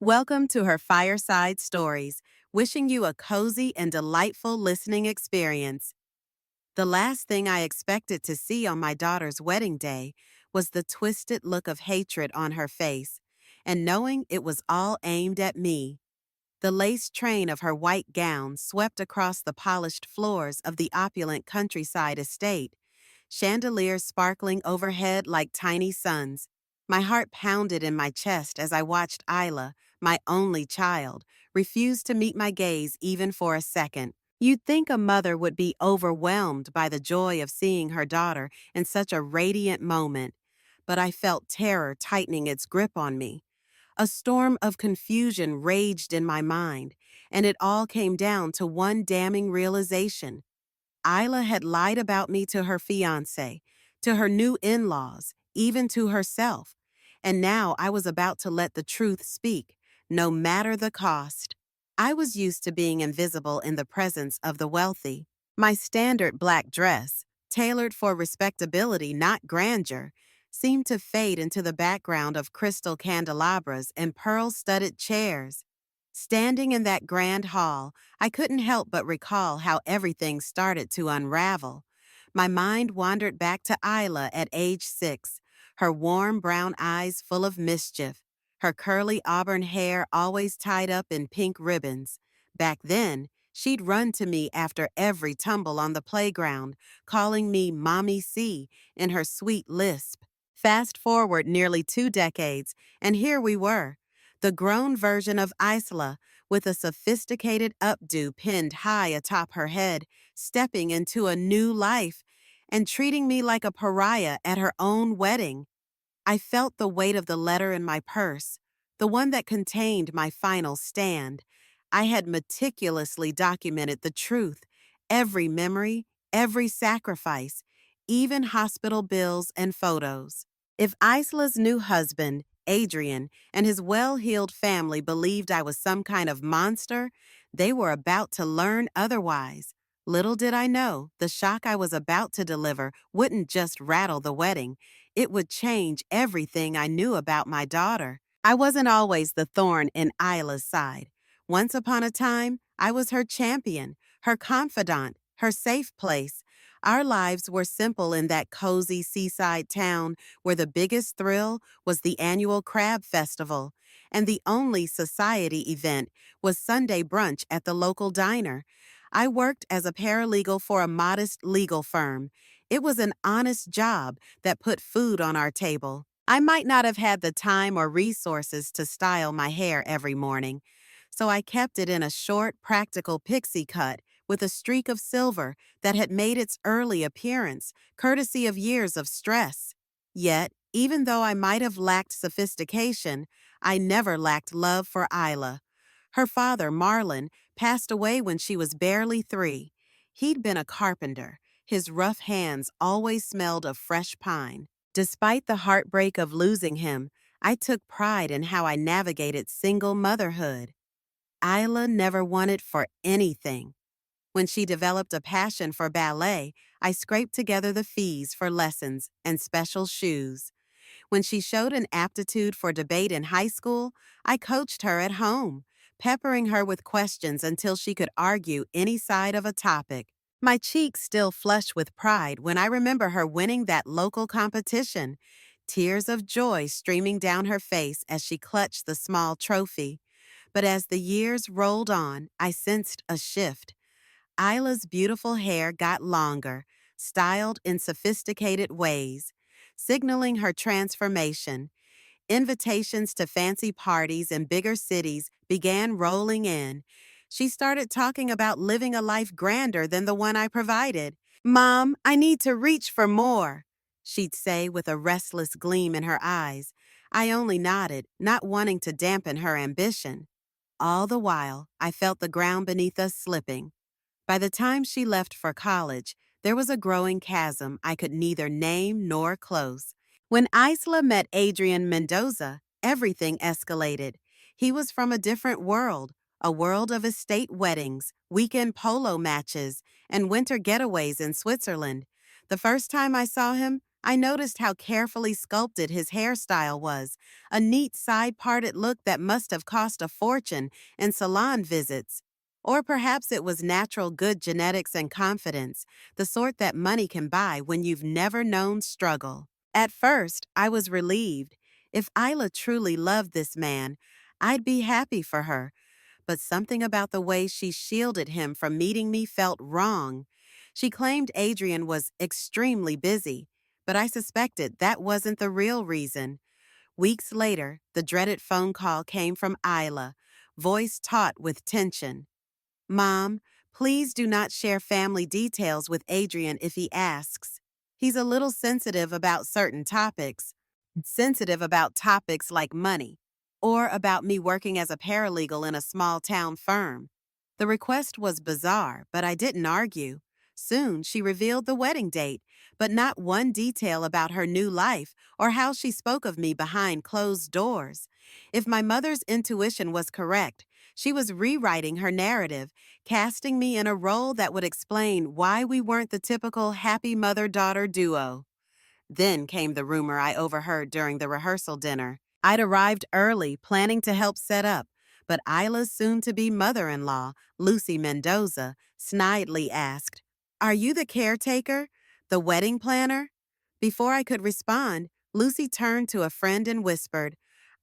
Welcome to her Fireside Stories, wishing you a cozy and delightful listening experience. The last thing I expected to see on my daughter's wedding day was the twisted look of hatred on her face, and knowing it was all aimed at me. The lace train of her white gown swept across the polished floors of the opulent countryside estate, chandeliers sparkling overhead like tiny suns. My heart pounded in my chest as I watched Isla, my only child, refuse to meet my gaze even for a second. You'd think a mother would be overwhelmed by the joy of seeing her daughter in such a radiant moment, but I felt terror tightening its grip on me. A storm of confusion raged in my mind, and it all came down to one damning realization. Isla had lied about me to her fiancé, to her new in-laws, even to herself. And now I was about to let the truth speak, no matter the cost. I was used to being invisible in the presence of the wealthy. My standard black dress, tailored for respectability, not grandeur, seemed to fade into the background of crystal candelabras and pearl-studded chairs. Standing in that grand hall, I couldn't help but recall how everything started to unravel. My mind wandered back to Isla at age 6, her warm brown eyes full of mischief, her curly auburn hair always tied up in pink ribbons. Back then, she'd run to me after every tumble on the playground, calling me Mommy C in her sweet lisp. Fast forward nearly 2 decades, and here we were, the grown version of Isla, with a sophisticated updo pinned high atop her head, stepping into a new life and treating me like a pariah at her own wedding. I felt the weight of the letter in my purse, the one that contained my final stand. I had meticulously documented the truth, every memory, every sacrifice, even hospital bills and photos. If Isla's new husband, Adrian, and his well-heeled family believed I was some kind of monster, they were about to learn otherwise. Little did I know, the shock I was about to deliver wouldn't just rattle the wedding. It would change everything I knew about my daughter. I wasn't always the thorn in Isla's side. Once upon a time, I was her champion, her confidant, her safe place. Our lives were simple in that cozy seaside town where the biggest thrill was the annual crab festival, and the only society event was Sunday brunch at the local diner. I worked as a paralegal for a modest legal firm. It was an honest job that put food on our table. I might not have had the time or resources to style my hair every morning, so I kept it in a short, practical pixie cut with a streak of silver that had made its early appearance, courtesy of years of stress. Yet, even though I might have lacked sophistication, I never lacked love for Isla. Her father, Marlon, passed away when she was barely 3. He'd been a carpenter. His rough hands always smelled of fresh pine. Despite the heartbreak of losing him, I took pride in how I navigated single motherhood. Isla never wanted for anything. When she developed a passion for ballet, I scraped together the fees for lessons and special shoes. When she showed an aptitude for debate in high school, I coached her at home, peppering her with questions until she could argue any side of a topic. My cheeks still flush with pride when I remember her winning that local competition, tears of joy streaming down her face as she clutched the small trophy. But as the years rolled on, I sensed a shift. Isla's beautiful hair got longer, styled in sophisticated ways, signaling her transformation. Invitations to fancy parties in bigger cities began rolling in. She started talking about living a life grander than the one I provided. "Mom, I need to reach for more," she'd say with a restless gleam in her eyes. I only nodded, not wanting to dampen her ambition. All the while, I felt the ground beneath us slipping. By the time she left for college, there was a growing chasm I could neither name nor close. When Isla met Adrian Mendoza, everything escalated. He was from a different world, a world of estate weddings, weekend polo matches, and winter getaways in Switzerland. The first time I saw him, I noticed how carefully sculpted his hairstyle was, a neat side-parted look that must have cost a fortune in salon visits. Or perhaps it was natural good genetics and confidence, the sort that money can buy when you've never known struggle. At first, I was relieved. If Isla truly loved this man, I'd be happy for her, but something about the way she shielded him from meeting me felt wrong. She claimed Adrian was extremely busy, but I suspected that wasn't the real reason. Weeks later, the dreaded phone call came from Isla, voice taut with tension. Mom, please do not share family details with Adrian if he asks. He's a little sensitive about certain topics, sensitive about topics like money, or about me working as a paralegal in a small town firm. The request was bizarre, but I didn't argue. Soon, she revealed the wedding date, but not one detail about her new life or how she spoke of me behind closed doors. If my mother's intuition was correct, she was rewriting her narrative, casting me in a role that would explain why we weren't the typical happy mother-daughter duo. Then came the rumor I overheard during the rehearsal dinner. I'd arrived early, planning to help set up, but Isla's soon-to-be mother-in-law, Lucy Mendoza, snidely asked, "Are you the caretaker? The wedding planner?" Before I could respond, Lucy turned to a friend and whispered,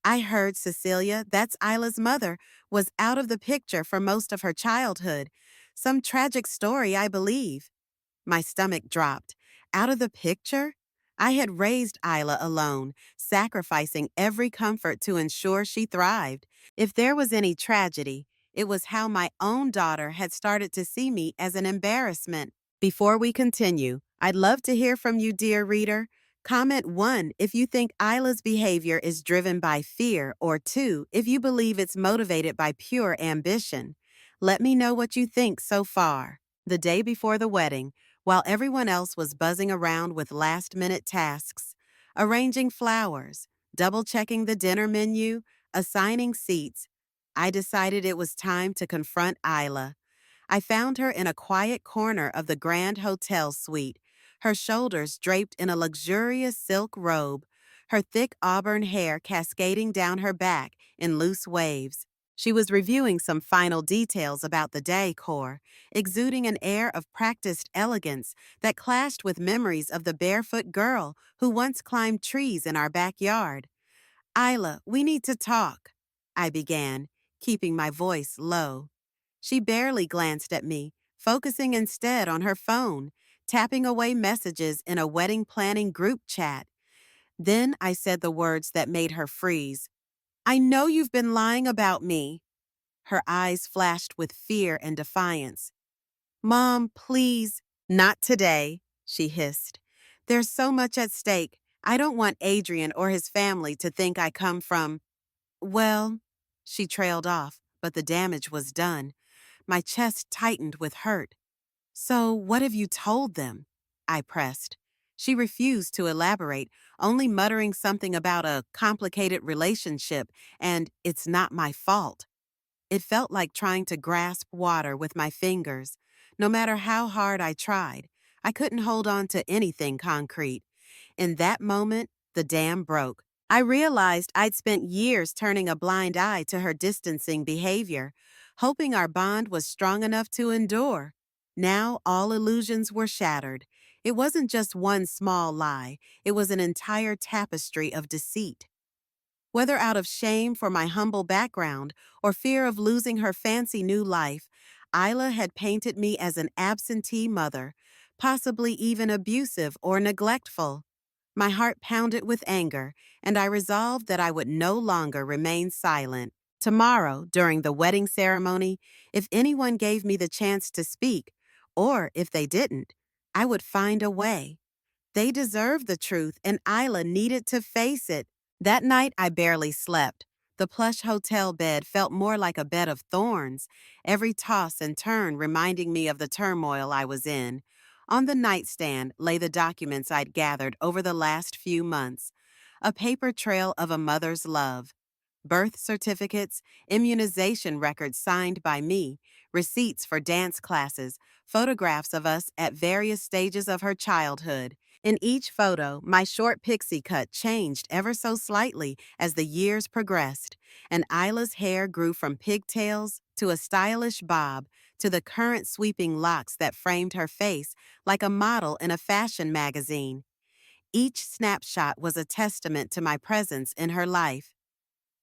"I heard Cecilia, that's Isla's mother, was out of the picture for most of her childhood. Some tragic story, I believe." My stomach dropped. Out of the picture? I had raised Isla alone, sacrificing every comfort to ensure she thrived. If there was any tragedy, it was how my own daughter had started to see me as an embarrassment. Before we continue, I'd love to hear from you, dear reader. Comment 1 if you think Isla's behavior is driven by fear, or 2 if you believe it's motivated by pure ambition. Let me know what you think so far. The day before the wedding, while everyone else was buzzing around with last-minute tasks, arranging flowers, double-checking the dinner menu, assigning seats, I decided it was time to confront Isla. I found her in a quiet corner of the grand hotel suite, her shoulders draped in a luxurious silk robe, her thick auburn hair cascading down her back in loose waves. She was reviewing some final details about the decor, exuding an air of practiced elegance that clashed with memories of the barefoot girl who once climbed trees in our backyard. "Isla, we need to talk," I began, keeping my voice low. She barely glanced at me, focusing instead on her phone, tapping away messages in a wedding planning group chat. Then I said the words that made her freeze. "I know you've been lying about me." Her eyes flashed with fear and defiance. "Mom, please." "Not today," she hissed. "There's so much at stake. I don't want Adrian or his family to think I come from—" "Well," she trailed off, but the damage was done. My chest tightened with hurt. "So what have you told them?" I pressed. She refused to elaborate, only muttering something about a complicated relationship and "it's not my fault." It felt like trying to grasp water with my fingers. No matter how hard I tried, I couldn't hold on to anything concrete. In that moment, the dam broke. I realized I'd spent years turning a blind eye to her distancing behavior, hoping our bond was strong enough to endure. Now all illusions were shattered. It wasn't just one small lie, it was an entire tapestry of deceit. Whether out of shame for my humble background or fear of losing her fancy new life, Isla had painted me as an absentee mother, possibly even abusive or neglectful. My heart pounded with anger, and I resolved that I would no longer remain silent. Tomorrow, during the wedding ceremony, if anyone gave me the chance to speak, or if they didn't, I would find a way. They deserved the truth, and Isla needed to face it. That night, I barely slept. The plush hotel bed felt more like a bed of thorns, every toss and turn reminding me of the turmoil I was in. On the nightstand lay the documents I'd gathered over the last few months, a paper trail of a mother's love. Birth certificates, immunization records signed by me, receipts for dance classes, photographs of us at various stages of her childhood. In each photo, my short pixie cut changed ever so slightly as the years progressed, and Isla's hair grew from pigtails to a stylish bob to the current sweeping locks that framed her face like a model in a fashion magazine. Each snapshot was a testament to my presence in her life.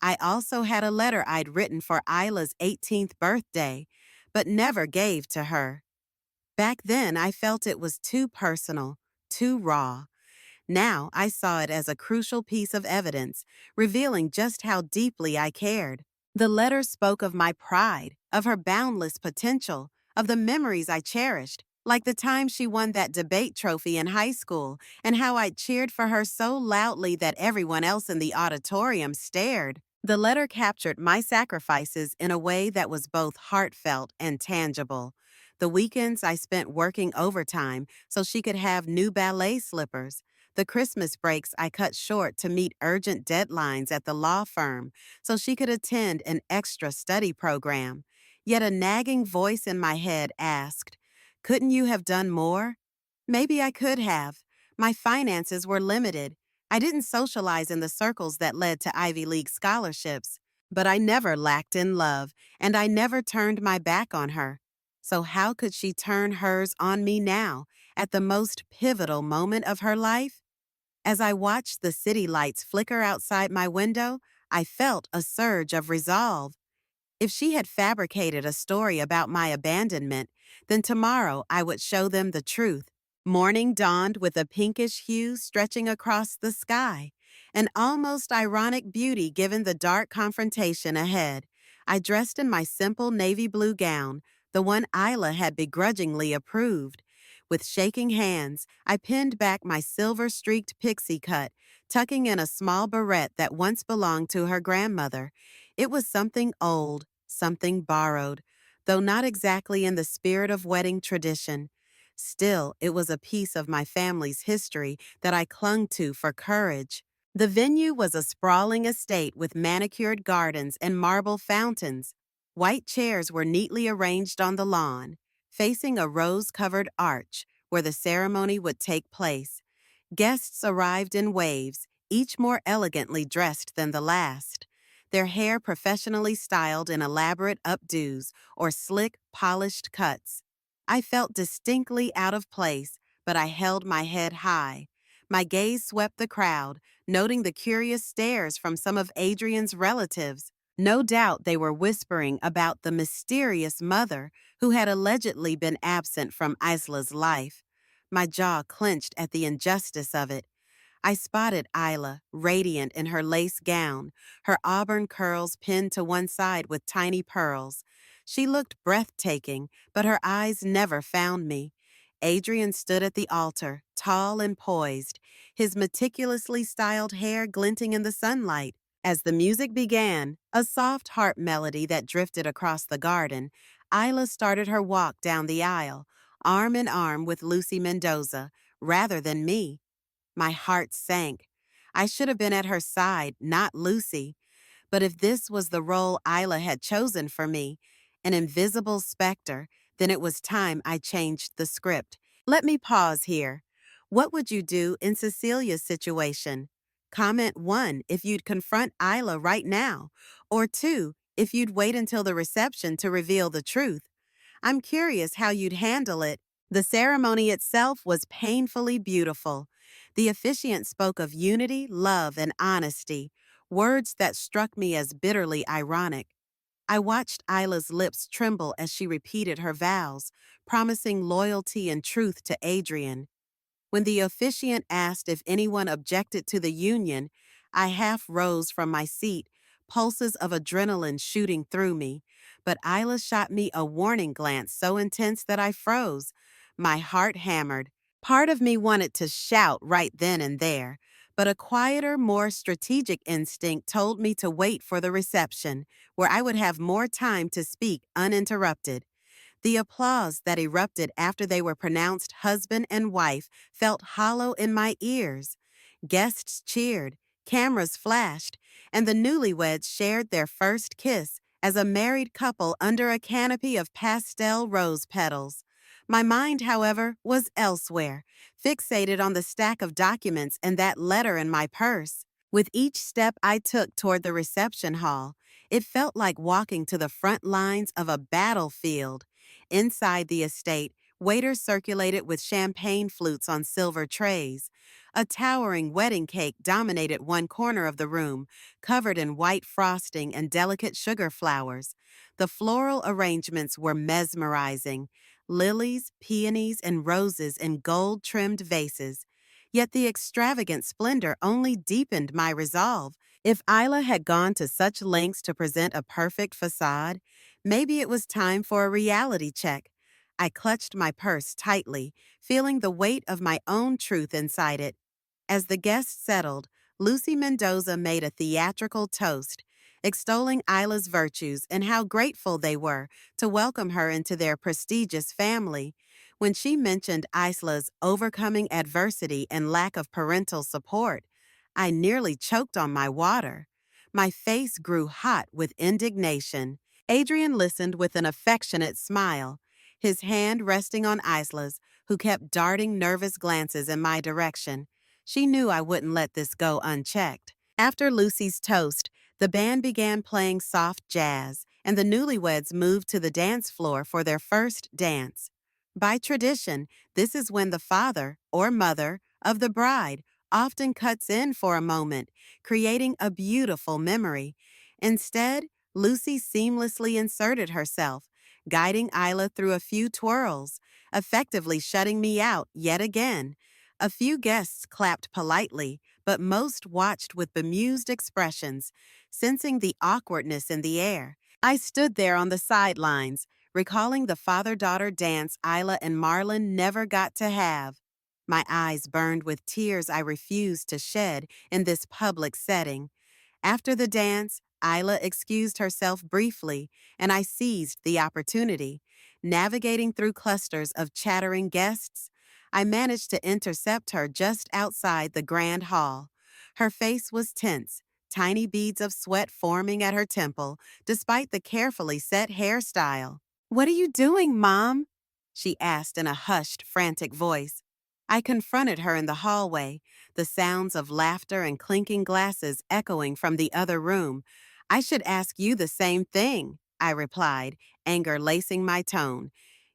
I also had a letter I'd written for Isla's 18th birthday, but never gave to her. Back then, I felt it was too personal, too raw. Now I saw it as a crucial piece of evidence, revealing just how deeply I cared. The letter spoke of my pride, of her boundless potential, of the memories I cherished, like the time she won that debate trophy in high school and how I cheered for her so loudly that everyone else in the auditorium stared. The letter captured my sacrifices in a way that was both heartfelt and tangible. The weekends I spent working overtime so she could have new ballet slippers. The Christmas breaks I cut short to meet urgent deadlines at the law firm so she could attend an extra study program. Yet a nagging voice in my head asked, couldn't you have done more? Maybe I could have. My finances were limited. I didn't socialize in the circles that led to Ivy League scholarships. But I never lacked in love, and I never turned my back on her. So how could she turn hers on me now, at the most pivotal moment of her life? As I watched the city lights flicker outside my window, I felt a surge of resolve. If she had fabricated a story about my abandonment, then tomorrow I would show them the truth. Morning dawned with a pinkish hue stretching across the sky, an almost ironic beauty given the dark confrontation ahead. I dressed in my simple navy blue gown, the one Isla had begrudgingly approved. With shaking hands, I pinned back my silver-streaked pixie cut, tucking in a small barrette that once belonged to her grandmother. It was something old, something borrowed, though not exactly in the spirit of wedding tradition. Still, it was a piece of my family's history that I clung to for courage. The venue was a sprawling estate with manicured gardens and marble fountains. White chairs were neatly arranged on the lawn, facing a rose-covered arch where the ceremony would take place. Guests arrived in waves, each more elegantly dressed than the last, their hair professionally styled in elaborate updos or slick, polished cuts. I felt distinctly out of place, but I held my head high. My gaze swept the crowd, noting the curious stares from some of Adrian's relatives. No doubt they were whispering about the mysterious mother who had allegedly been absent from Isla's life. My jaw clenched at the injustice of it. I spotted Isla, radiant in her lace gown, her auburn curls pinned to one side with tiny pearls. She looked breathtaking, but her eyes never found me. Adrian stood at the altar, tall and poised, his meticulously styled hair glinting in the sunlight. As the music began, a soft harp melody that drifted across the garden, Isla started her walk down the aisle, arm in arm with Lucy Mendoza, rather than me. My heart sank. I should have been at her side, not Lucy. But if this was the role Isla had chosen for me, an invisible specter, then it was time I changed the script. Let me pause here. What would you do in Cecilia's situation? Comment 1 if you'd confront Isla right now, or 2 if you'd wait until the reception to reveal the truth. I'm curious how you'd handle it. The ceremony itself was painfully beautiful. The officiant spoke of unity, love, and honesty, words that struck me as bitterly ironic. I watched Isla's lips tremble as she repeated her vows, promising loyalty and truth to Adrian. When the officiant asked if anyone objected to the union, I half rose from my seat, pulses of adrenaline shooting through me. But Isla shot me a warning glance so intense that I froze. My heart hammered. Part of me wanted to shout right then and there, but a quieter, more strategic instinct told me to wait for the reception, where I would have more time to speak uninterrupted. The applause that erupted after they were pronounced husband and wife felt hollow in my ears. Guests cheered, cameras flashed, and the newlyweds shared their first kiss as a married couple under a canopy of pastel rose petals. My mind, however, was elsewhere, fixated on the stack of documents and that letter in my purse. With each step I took toward the reception hall, it felt like walking to the front lines of a battlefield. Inside the estate, waiters circulated with champagne flutes on silver trays. A towering wedding cake dominated one corner of the room, covered in white frosting and delicate sugar flowers. The floral arrangements were mesmerizing: lilies, peonies, and roses in gold-trimmed vases. Yet the extravagant splendor only deepened my resolve. If Isla had gone to such lengths to present a perfect facade, maybe it was time for a reality check. I clutched my purse tightly, feeling the weight of my own truth inside it. As the guests settled, Lucy Mendoza made a theatrical toast, extolling Isla's virtues and how grateful they were to welcome her into their prestigious family. When she mentioned Isla's overcoming adversity and lack of parental support, I nearly choked on my water. My face grew hot with indignation. Adrian listened with an affectionate smile, his hand resting on Isla's, who kept darting nervous glances in my direction. She knew I wouldn't let this go unchecked. After Lucy's toast, the band began playing soft jazz, and the newlyweds moved to the dance floor for their first dance. By tradition, this is when the father or mother of the bride often cuts in for a moment, creating a beautiful memory. Instead, Lucy seamlessly inserted herself, guiding Isla through a few twirls, effectively shutting me out yet again. A few guests clapped politely, but most watched with bemused expressions, sensing the awkwardness in the air. I stood there on the sidelines, recalling the father-daughter dance Isla and Marlon never got to have. My eyes burned with tears I refused to shed in this public setting. After the dance, Isla excused herself briefly, and I seized the opportunity. Navigating through clusters of chattering guests, I managed to intercept her just outside the grand hall. Her face was tense, tiny beads of sweat forming at her temple, despite the carefully set hairstyle. "What are you doing, Mom?" she asked in a hushed, frantic voice. I confronted her in the hallway, the sounds of laughter and clinking glasses echoing from the other room. "I should ask you the same thing," I replied, anger lacing my tone.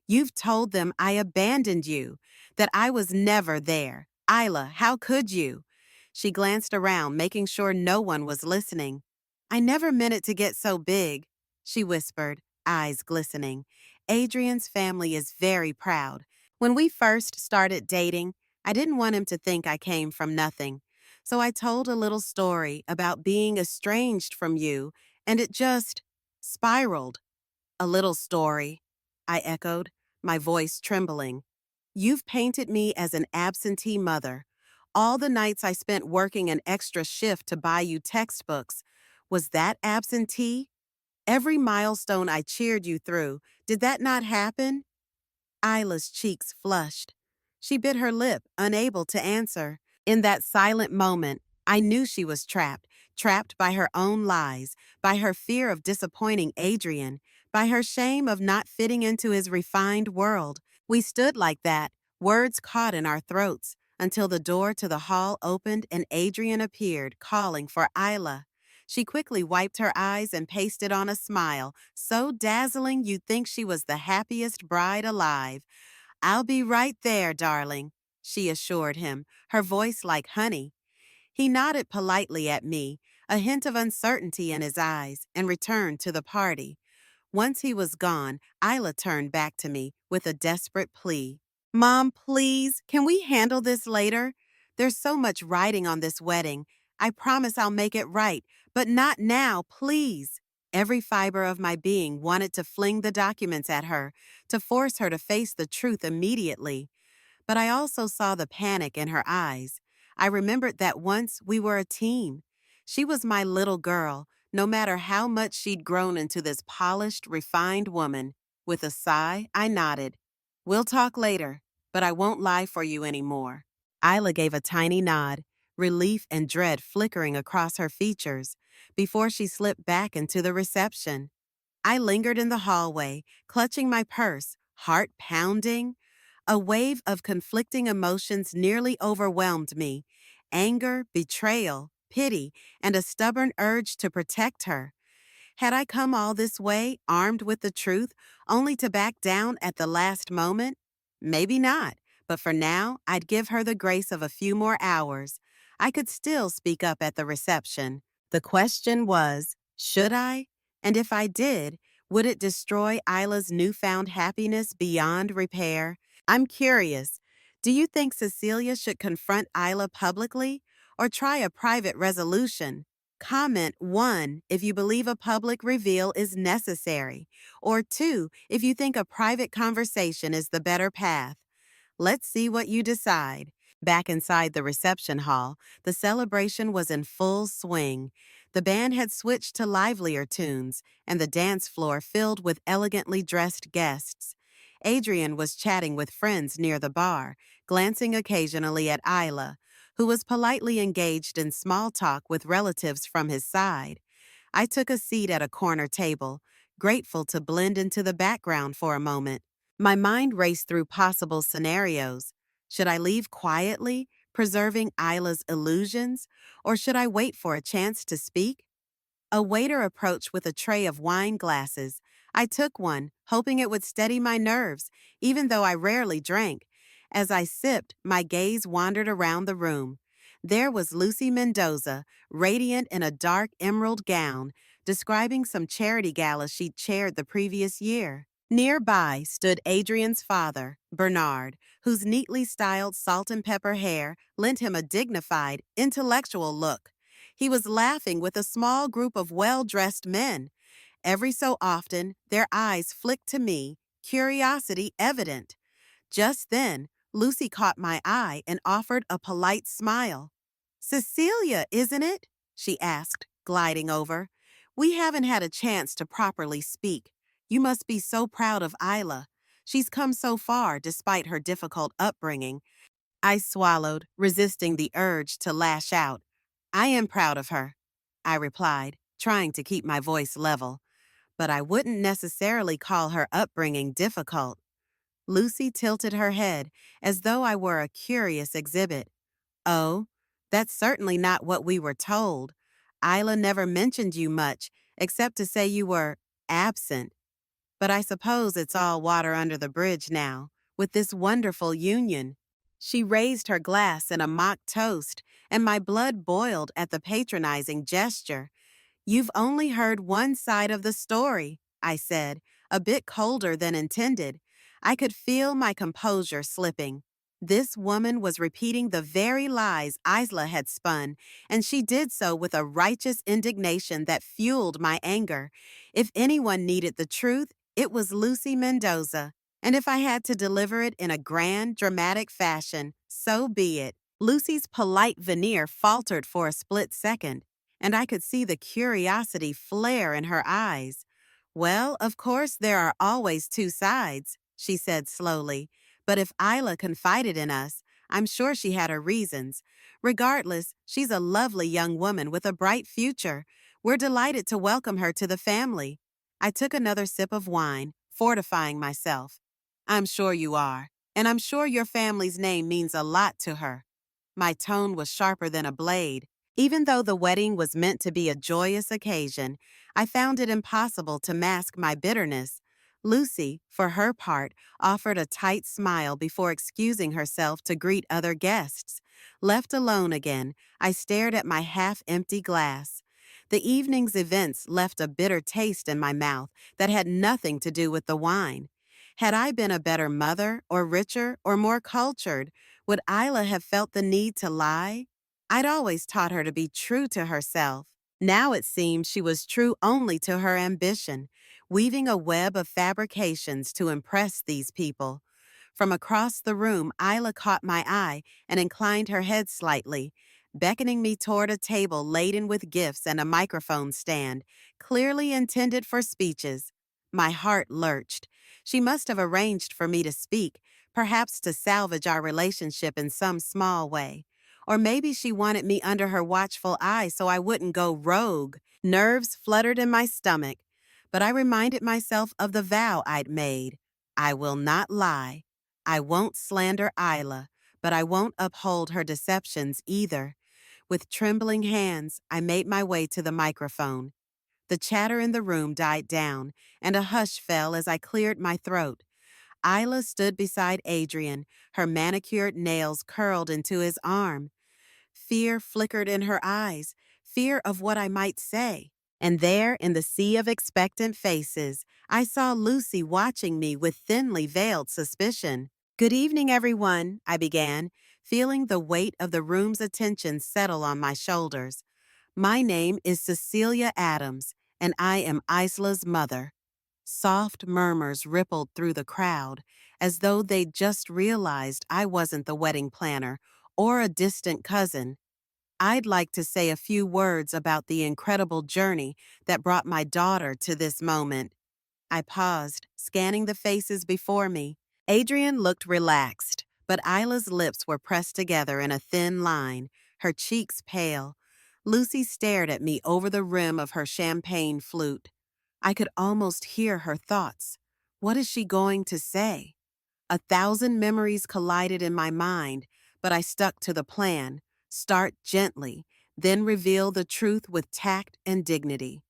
"You've told them I abandoned you, that I was never there. Isla, how could you?" She glanced around, making sure no one was listening. "I never meant it to get so big," she whispered, eyes glistening. "Adrian's family is very proud. When we first started dating, I didn't want him to think I came from nothing. So I told a little story about being estranged from you, and it just spiraled." "A little story," I echoed, my voice trembling. "You've painted me as an absentee mother. All the nights I spent working an extra shift to buy you textbooks. Was that absentee? Every milestone I cheered you through, did that not happen?" Isla's cheeks flushed. She bit her lip, unable to answer. In that silent moment, I knew she was trapped by her own lies, by her fear of disappointing Adrian, by her shame of not fitting into his refined world. We stood like that, words caught in our throats, until the door to the hall opened and Adrian appeared, calling for Isla. She quickly wiped her eyes and pasted on a smile, so dazzling you'd think she was the happiest bride alive. "I'll be right there, darling," she assured him, her voice like honey. He nodded politely at me, a hint of uncertainty in his eyes, and returned to the party. Once he was gone, Isla turned back to me with a desperate plea. "Mom, please, can we handle this later? There's so much riding on this wedding. I promise I'll make it right, but not now, please." Every fiber of my being wanted to fling the documents at her, to force her to face the truth immediately. But I also saw the panic in her eyes. I remembered that once we were a team. She was my little girl, no matter how much she'd grown into this polished, refined woman. With a sigh, I nodded. "We'll talk later, but I won't lie for you anymore." Isla gave a tiny nod, relief and dread flickering across her features, before she slipped back into the reception. I lingered in the hallway, clutching my purse, heart pounding. A wave of conflicting emotions nearly overwhelmed me: anger, betrayal, pity, and a stubborn urge to protect her. Had I come all this way, armed with the truth, only to back down at the last moment? Maybe not, but for now, I'd give her the grace of a few more hours. I could still speak up at the reception. The question was, should I? And if I did, would it destroy Isla's newfound happiness beyond repair? I'm curious. Do you think Cecilia should confront Isla publicly or try a private resolution? Comment 1 if you believe a public reveal is necessary, or 2 if you think a private conversation is the better path. Let's see what you decide. Back inside the reception hall, the celebration was in full swing. The band had switched to livelier tunes, and the dance floor filled with elegantly dressed guests. Adrian was chatting with friends near the bar, glancing occasionally at Isla, who was politely engaged in small talk with relatives from his side. I took a seat at a corner table, grateful to blend into the background for a moment. My mind raced through possible scenarios. Should I leave quietly, preserving Isla's illusions, or should I wait for a chance to speak? A waiter approached with a tray of wine glasses. I took one, hoping it would steady my nerves, even though I rarely drank. As I sipped, my gaze wandered around the room. There was Lucy Mendoza, radiant in a dark emerald gown, describing some charity gala she'd chaired the previous year. Nearby stood Adrian's father, Bernard, whose neatly styled salt and pepper hair lent him a dignified, intellectual look. He was laughing with a small group of well-dressed men. Every so often, their eyes flicked to me, curiosity evident. Just then, Lucy caught my eye and offered a polite smile. "Cecilia, isn't it?" she asked, gliding over. "We haven't had a chance to properly speak. You must be so proud of Isla. She's come so far despite her difficult upbringing." I swallowed, resisting the urge to lash out. "I am proud of her," I replied, trying to keep my voice level. "But I wouldn't necessarily call her upbringing difficult." Lucy tilted her head, as though I were a curious exhibit. "Oh, that's certainly not what we were told. Isla never mentioned you much, except to say you were absent. But I suppose it's all water under the bridge now, with this wonderful union." She raised her glass in a mock toast, and my blood boiled at the patronizing gesture. "You've only heard one side of the story," I said, a bit colder than intended. I could feel my composure slipping. This woman was repeating the very lies Isla had spun, and she did so with a righteous indignation that fueled my anger. If anyone needed the truth, it was Lucy Mendoza. And if I had to deliver it in a grand, dramatic fashion, so be it. Lucy's polite veneer faltered for a split second, and I could see the curiosity flare in her eyes. "Well, of course there are always two sides," she said slowly. "But if Isla confided in us, I'm sure she had her reasons. Regardless, she's a lovely young woman with a bright future. We're delighted to welcome her to the family." I took another sip of wine, fortifying myself. "I'm sure you are, and I'm sure your family's name means a lot to her." My tone was sharper than a blade. Even though the wedding was meant to be a joyous occasion, I found it impossible to mask my bitterness. Lucy, for her part, offered a tight smile before excusing herself to greet other guests. Left alone again, I stared at my half-empty glass. The evening's events left a bitter taste in my mouth that had nothing to do with the wine. Had I been a better mother, or richer, or more cultured, would Isla have felt the need to lie? I'd always taught her to be true to herself. Now it seemed she was true only to her ambition, weaving a web of fabrications to impress these people. From across the room, Isla caught my eye and inclined her head slightly, beckoning me toward a table laden with gifts and a microphone stand, clearly intended for speeches. My heart lurched. She must have arranged for me to speak, perhaps to salvage our relationship in some small way. Or maybe she wanted me under her watchful eye so I wouldn't go rogue. Nerves fluttered in my stomach, but I reminded myself of the vow I'd made. I will not lie. I won't slander Isla, but I won't uphold her deceptions either. With trembling hands, I made my way to the microphone. The chatter in the room died down, and a hush fell as I cleared my throat. Isla stood beside Adrian, her manicured nails curled into his arm. Fear flickered in her eyes, fear of what I might say. And there, in the sea of expectant faces, I saw Lucy watching me with thinly veiled suspicion. "Good evening, everyone," I began, feeling the weight of the room's attention settle on my shoulders. "My name is Cecilia Adams, and I am Isla's mother." Soft murmurs rippled through the crowd, as though they'd just realized I wasn't the wedding planner or a distant cousin. I'd like to say a few words about the incredible journey that brought my daughter to this moment. I paused, scanning the faces before me. Adrian looked relaxed, but Isla's lips were pressed together in a thin line, her cheeks pale. Lucy stared at me over the rim of her champagne flute. I could almost hear her thoughts. What is she going to say? 1,000 memories collided in my mind, but I stuck to the plan. Start gently, then reveal the truth with tact and dignity.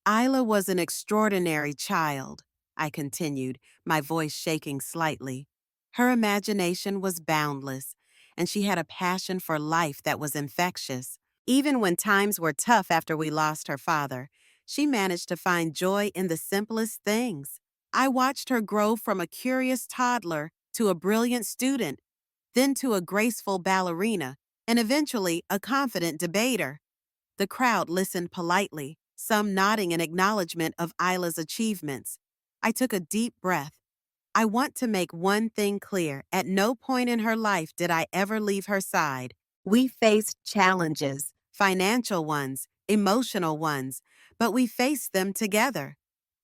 Isla was an extraordinary child, I continued, my voice shaking slightly. Her imagination was boundless, and she had a passion for life that was infectious. Even when times were tough after we lost her father, she managed to find joy in the simplest things. I watched her grow from a curious toddler to a brilliant student, then to a graceful ballerina, and eventually a confident debater. The crowd listened politely, some nodding in acknowledgement of Isla's achievements. I took a deep breath. I want to make one thing clear. At no point in her life did I ever leave her side. We faced challenges, financial ones, emotional ones, but we faced them together.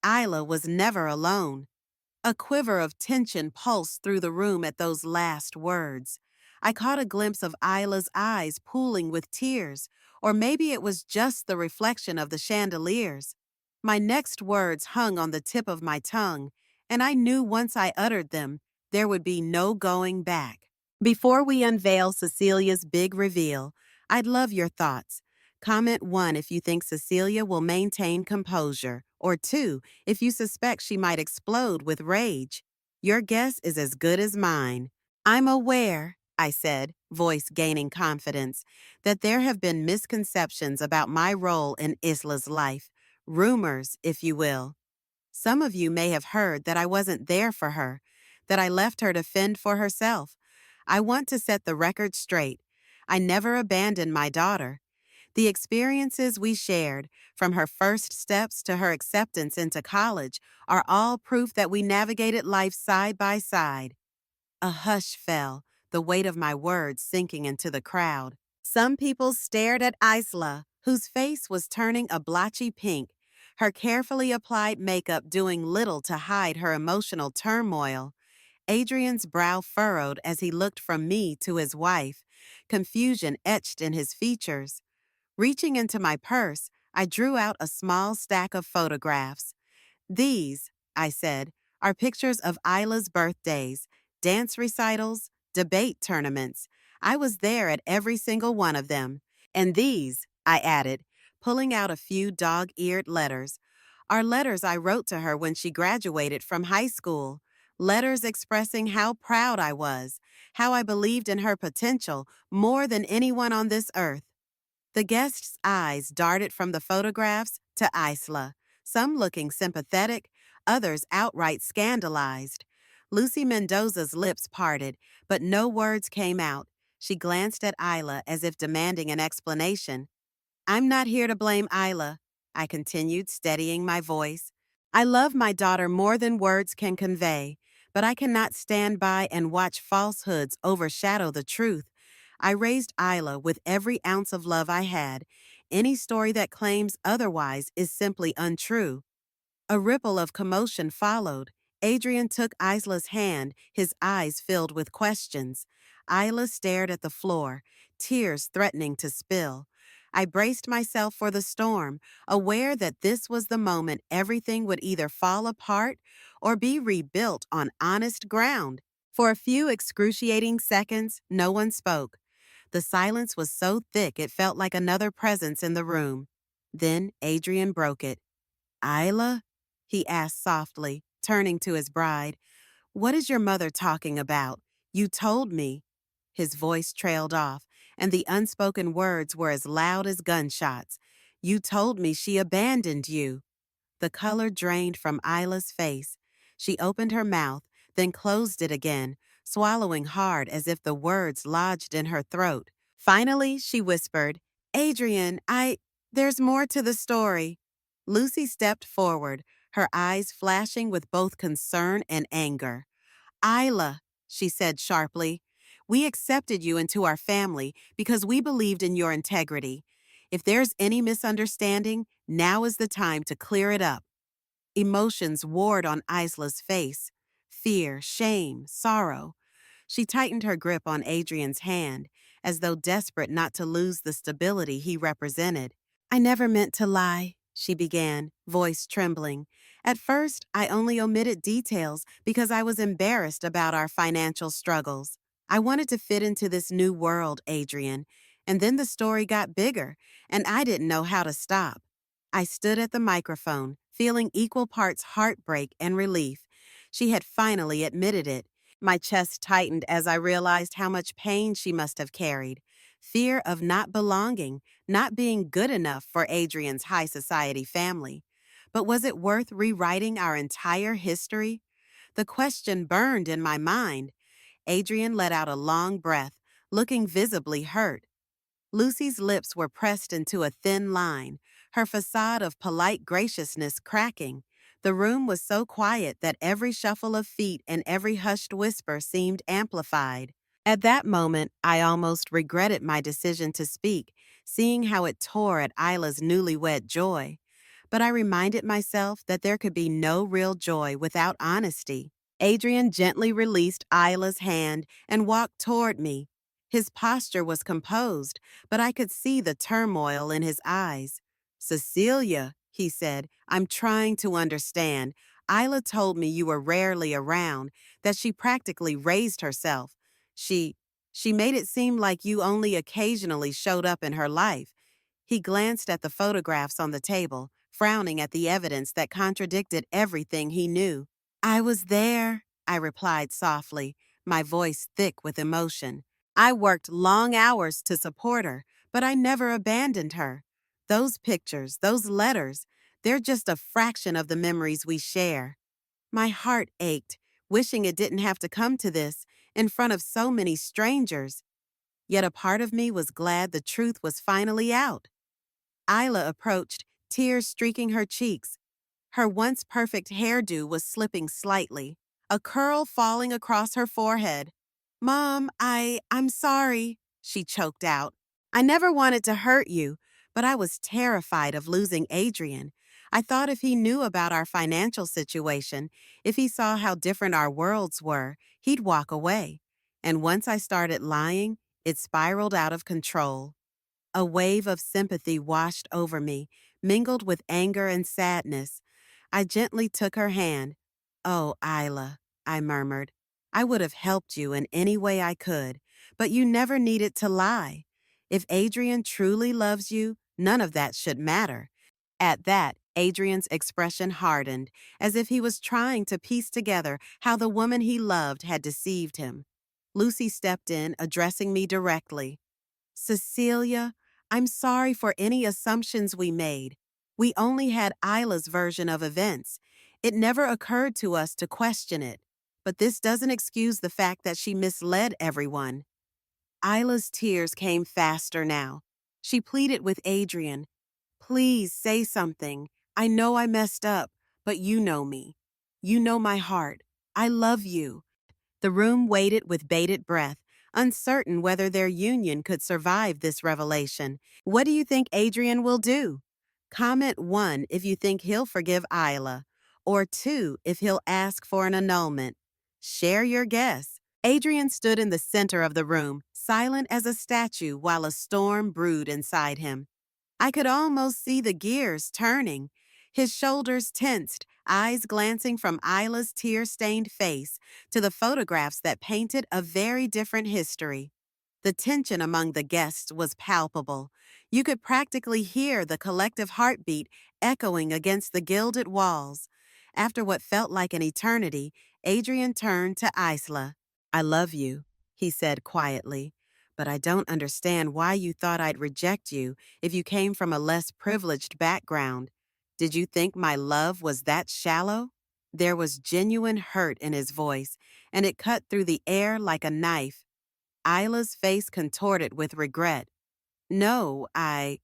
Isla was never alone. A quiver of tension pulsed through the room at those last words. I caught a glimpse of Isla's eyes pooling with tears, or maybe it was just the reflection of the chandeliers. My next words hung on the tip of my tongue, and I knew once I uttered them, there would be no going back. Before we unveil Cecilia's big reveal, I'd love your thoughts. Comment 1 if you think Cecilia will maintain composure, or 2 if you suspect she might explode with rage. Your guess is as good as mine. "I'm aware," I said, voice gaining confidence, "that there have been misconceptions about my role in Isla's life. Rumors, if you will. Some of you may have heard that I wasn't there for her, that I left her to fend for herself. I want to set the record straight. I never abandoned my daughter. The experiences we shared, from her first steps to her acceptance into college, are all proof that we navigated life side by side." A hush fell, the weight of my words sinking into the crowd. Some people stared at Isla, whose face was turning a blotchy pink, her carefully applied makeup doing little to hide her emotional turmoil. Adrian's brow furrowed as he looked from me to his wife, confusion etched in his features. Reaching into my purse, I drew out a small stack of photographs. "These," I said, "are pictures of Isla's birthdays, dance recitals, debate tournaments. I was there at every single one of them. And these," I added, pulling out a few dog-eared letters, "are letters I wrote to her when she graduated from high school. Letters expressing how proud I was, how I believed in her potential more than anyone on this earth." The guests' eyes darted from the photographs to Isla, some looking sympathetic, others outright scandalized. Lucy Mendoza's lips parted, but no words came out. She glanced at Isla as if demanding an explanation. "I'm not here to blame Isla," I continued, steadying my voice. "I love my daughter more than words can convey, but I cannot stand by and watch falsehoods overshadow the truth. I raised Isla with every ounce of love I had. Any story that claims otherwise is simply untrue." A ripple of commotion followed. Adrian took Isla's hand, his eyes filled with questions. Isla stared at the floor, tears threatening to spill. I braced myself for the storm, aware that this was the moment everything would either fall apart or be rebuilt on honest ground. For a few excruciating seconds, no one spoke. The silence was so thick it felt like another presence in the room. Then Adrian broke it. Isla? He asked softly, turning to his bride. What is your mother talking about? You told me. His voice trailed off, and the unspoken words were as loud as gunshots. You told me she abandoned you. The color drained from Isla's face. She opened her mouth, then closed it again, swallowing hard as if the words lodged in her throat. Finally, she whispered, Adrian, there's more to the story. Lucy stepped forward, her eyes flashing with both concern and anger. Isla, she said sharply, we accepted you into our family because we believed in your integrity. If there's any misunderstanding, now is the time to clear it up. Emotions warred on Isla's face. Fear, shame, sorrow. She tightened her grip on Adrian's hand, as though desperate not to lose the stability he represented. I never meant to lie, she began, voice trembling. At first, I only omitted details because I was embarrassed about our financial struggles. I wanted to fit into this new world, Adrian, and then the story got bigger, and I didn't know how to stop. I stood at the microphone, feeling equal parts heartbreak and relief. She had finally admitted it. My chest tightened as I realized how much pain she must have carried. Fear of not belonging, not being good enough for Adrian's high society family. But was it worth rewriting our entire history? The question burned in my mind. Adrian let out a long breath, looking visibly hurt. Lucy's lips were pressed into a thin line, her facade of polite graciousness cracking. The room was so quiet that every shuffle of feet and every hushed whisper seemed amplified. At that moment, I almost regretted my decision to speak, seeing how it tore at Isla's newlywed joy. But I reminded myself that there could be no real joy without honesty. Adrian gently released Isla's hand and walked toward me. His posture was composed, but I could see the turmoil in his eyes. Cecilia, he said, I'm trying to understand. Isla told me you were rarely around, that she practically raised herself. She made it seem like you only occasionally showed up in her life. He glanced at the photographs on the table, frowning at the evidence that contradicted everything he knew. I was there, I replied softly, my voice thick with emotion. I worked long hours to support her, but I never abandoned her. Those pictures, those letters, they're just a fraction of the memories we share. My heart ached, wishing it didn't have to come to this, in front of so many strangers. Yet a part of me was glad the truth was finally out. Isla approached, tears streaking her cheeks. Her once perfect hairdo was slipping slightly, a curl falling across her forehead. Mom, I'm sorry, she choked out. I never wanted to hurt you, but I was terrified of losing Adrian. I thought if he knew about our financial situation, if he saw how different our worlds were, he'd walk away. And once I started lying, it spiraled out of control. A wave of sympathy washed over me, mingled with anger and sadness. I gently took her hand. Oh, Isla, I murmured. I would have helped you in any way I could, but you never needed to lie. If Adrian truly loves you, none of that should matter. At that, Adrian's expression hardened, as if he was trying to piece together how the woman he loved had deceived him. Lucy stepped in, addressing me directly. Cecilia, I'm sorry for any assumptions we made. We only had Isla's version of events. It never occurred to us to question it. But this doesn't excuse the fact that she misled everyone. Isla's tears came faster now. She pleaded with Adrian. Please say something. I know I messed up, but you know me. You know my heart. I love you. The room waited with bated breath, uncertain whether their union could survive this revelation. What do you think Adrian will do? Comment 1 if you think he'll forgive Isla, or 2 if he'll ask for an annulment. Share your guess. Adrian stood in the center of the room, silent as a statue while a storm brewed inside him. I could almost see the gears turning. His shoulders tensed, eyes glancing from Isla's tear-stained face to the photographs that painted a very different history. The tension among the guests was palpable. You could practically hear the collective heartbeat echoing against the gilded walls. After what felt like an eternity, Adrian turned to Isla. "I love you," he said quietly, "but I don't understand why you thought I'd reject you if you came from a less privileged background. Did you think my love was that shallow?" There was genuine hurt in his voice, and it cut through the air like a knife. Isla's face contorted with regret. "No, I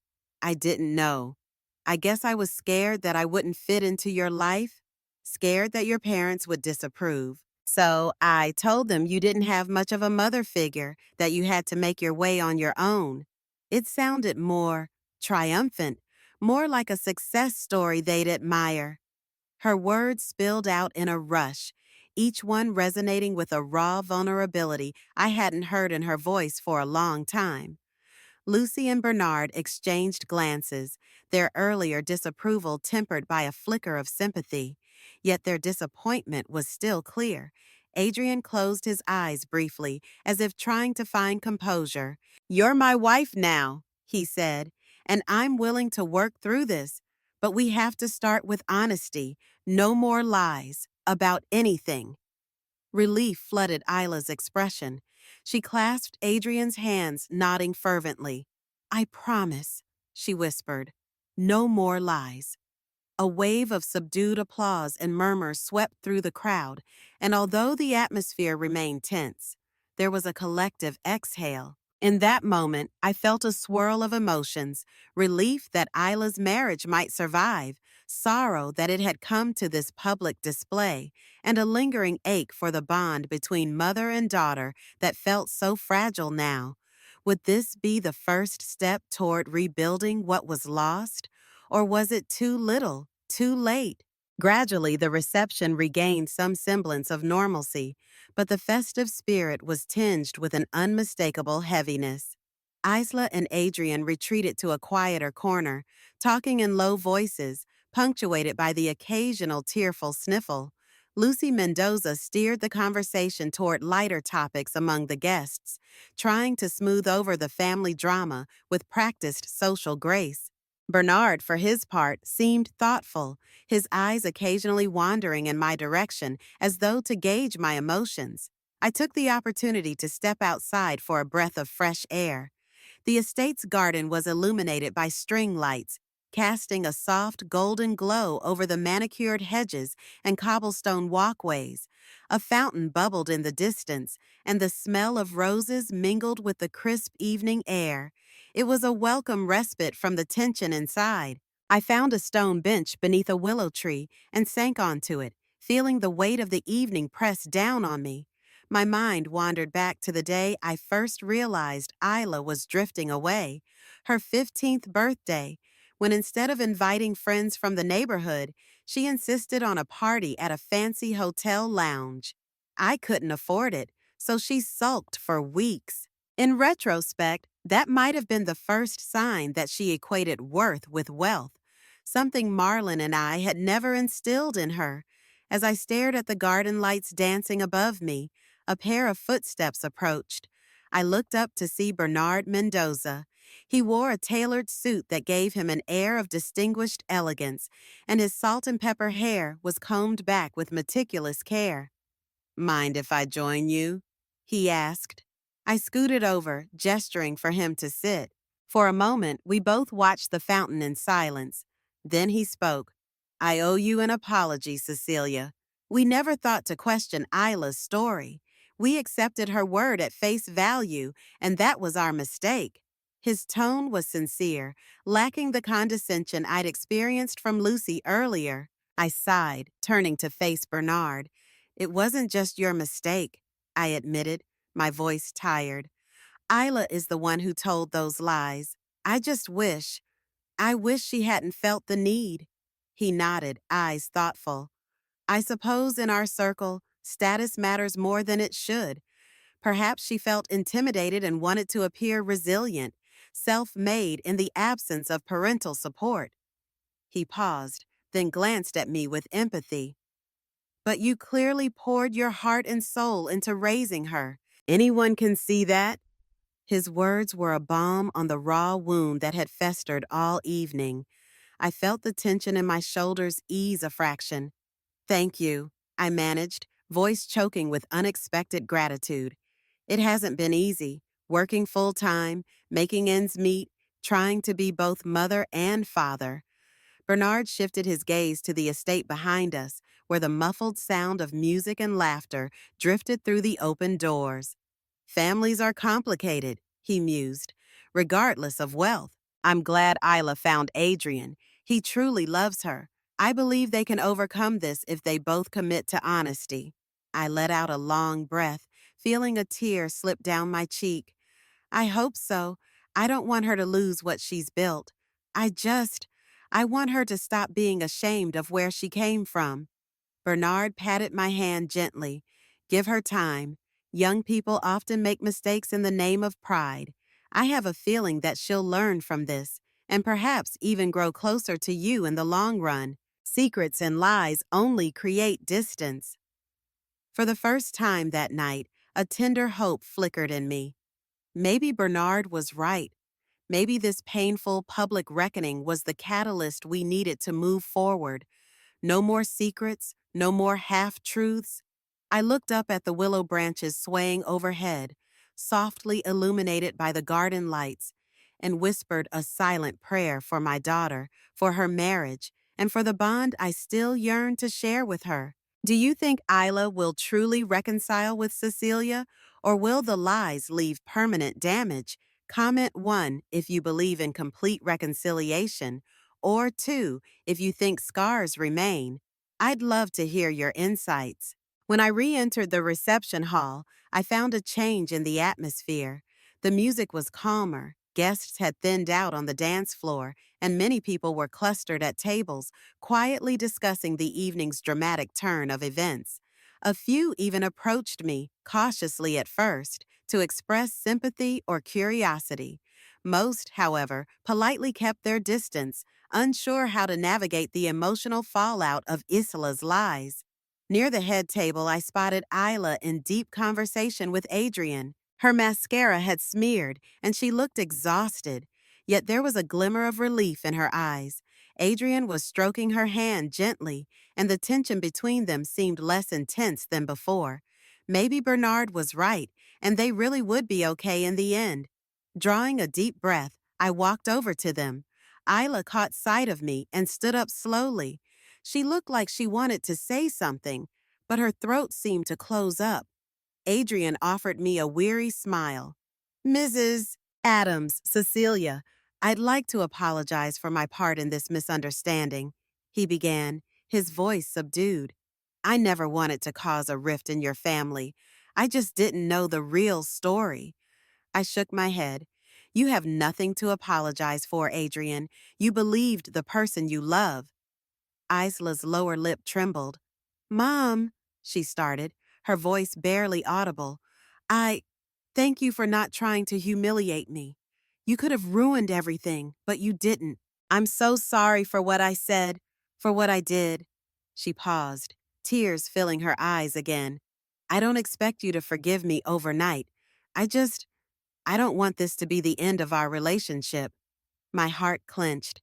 didn't know. I guess I was scared that I wouldn't fit into your life, scared that your parents would disapprove. So I told them you didn't have much of a mother figure, that you had to make your way on your own." It sounded more triumphant, more like a success story they'd admire. Her words spilled out in a rush, each one resonating with a raw vulnerability I hadn't heard in her voice for a long time. Lucy and Bernard exchanged glances, their earlier disapproval tempered by a flicker of sympathy. Yet their disappointment was still clear. Adrian closed his eyes briefly, as if trying to find composure. "You're my wife now," he said, "and I'm willing to work through this. But we have to start with honesty, no more lies, about anything." Relief flooded Isla's expression. She clasped Adrian's hands, nodding fervently. "I promise," she whispered. "No more lies." A wave of subdued applause and murmurs swept through the crowd, and although the atmosphere remained tense, there was a collective exhale. In that moment, I felt a swirl of emotions: relief that Isla's marriage might survive, sorrow that it had come to this public display, and a lingering ache for the bond between mother and daughter that felt so fragile now. Would this be the first step toward rebuilding what was lost? Or was it too little, too late? Gradually, the reception regained some semblance of normalcy, but the festive spirit was tinged with an unmistakable heaviness. Isla and Adrian retreated to a quieter corner, talking in low voices, punctuated by the occasional tearful sniffle. Lucy Mendoza steered the conversation toward lighter topics among the guests, trying to smooth over the family drama with practiced social grace. Bernard, for his part, seemed thoughtful, his eyes occasionally wandering in my direction as though to gauge my emotions. I took the opportunity to step outside for a breath of fresh air. The estate's garden was illuminated by string lights, casting a soft golden glow over the manicured hedges and cobblestone walkways. A fountain bubbled in the distance, and the smell of roses mingled with the crisp evening air. It was a welcome respite from the tension inside. I found a stone bench beneath a willow tree and sank onto it, feeling the weight of the evening press down on me. My mind wandered back to the day I first realized Isla was drifting away, her 15th birthday, when instead of inviting friends from the neighborhood, she insisted on a party at a fancy hotel lounge. I couldn't afford it, so she sulked for weeks. In retrospect, that might have been the first sign that she equated worth with wealth, something Marlon and I had never instilled in her. As I stared at the garden lights dancing above me, a pair of footsteps approached. I looked up to see Bernard Mendoza. He wore a tailored suit that gave him an air of distinguished elegance, and his salt and pepper hair was combed back with meticulous care. "Mind if I join you?" he asked. I scooted over, gesturing for him to sit. For a moment, we both watched the fountain in silence. Then he spoke. "I owe you an apology, Cecilia. We never thought to question Isla's story. We accepted her word at face value, and that was our mistake." His tone was sincere, lacking the condescension I'd experienced from Lucy earlier. I sighed, turning to face Bernard. "It wasn't just your mistake," I admitted, my voice tired. "Isla is the one who told those lies. I wish she hadn't felt the need." He nodded, eyes thoughtful. "I suppose in our circle, status matters more than it should. Perhaps she felt intimidated and wanted to appear resilient, self-made in the absence of parental support." He paused, then glanced at me with empathy. But you clearly poured your heart and soul into raising her. Anyone can see that. His words were a balm on the raw wound that had festered all evening. I felt the tension in my shoulders ease a fraction. Thank you, I managed, voice choking with unexpected gratitude. It hasn't been easy, working full time, making ends meet, trying to be both mother and father. Bernard shifted his gaze to the estate behind us, where the muffled sound of music and laughter drifted through the open doors. Families are complicated, he mused, regardless of wealth. I'm glad Isla found Adrian. He truly loves her. I believe they can overcome this if they both commit to honesty. I let out a long breath, feeling a tear slip down my cheek. I hope so. I don't want her to lose what she's built. I just, I want her to stop being ashamed of where she came from. Bernard patted my hand gently. Give her time. Young people often make mistakes in the name of pride. I have a feeling that she'll learn from this, and perhaps even grow closer to you in the long run. Secrets and lies only create distance. For the first time that night, a tender hope flickered in me. Maybe Bernard was right. Maybe this painful public reckoning was the catalyst we needed to move forward. No more secrets, no more half-truths. I looked up at the willow branches swaying overhead, softly illuminated by the garden lights, and whispered a silent prayer for my daughter, for her marriage, and for the bond I still yearn to share with her. Do you think Isla will truly reconcile with Cecilia, or will the lies leave permanent damage? Comment 1 if you believe in complete reconciliation, or 2 if you think scars remain. I'd love to hear your insights. When I re-entered the reception hall, I found a change in the atmosphere. The music was calmer, guests had thinned out on the dance floor, and many people were clustered at tables, quietly discussing the evening's dramatic turn of events. A few even approached me, cautiously at first, to express sympathy or curiosity. Most, however, politely kept their distance, unsure how to navigate the emotional fallout of Isla's lies. Near the head table, I spotted Isla in deep conversation with Adrian. Her mascara had smeared, and she looked exhausted, yet there was a glimmer of relief in her eyes. Adrian was stroking her hand gently, and the tension between them seemed less intense than before. Maybe Bernard was right, and they really would be okay in the end. Drawing a deep breath, I walked over to them. Isla caught sight of me and stood up slowly. She looked like she wanted to say something, but her throat seemed to close up. Adrian offered me a weary smile. Mrs. Adams, Cecilia, I'd like to apologize for my part in this misunderstanding, he began, his voice subdued. I never wanted to cause a rift in your family. I just didn't know the real story. I shook my head. You have nothing to apologize for, Adrian. You believed the person you love. Isla's lower lip trembled. Mom, she started, her voice barely audible. Thank you for not trying to humiliate me. You could have ruined everything, but you didn't. I'm so sorry for what I said, for what I did. She paused, tears filling her eyes again. I don't expect you to forgive me overnight. I don't want this to be the end of our relationship. My heart clenched.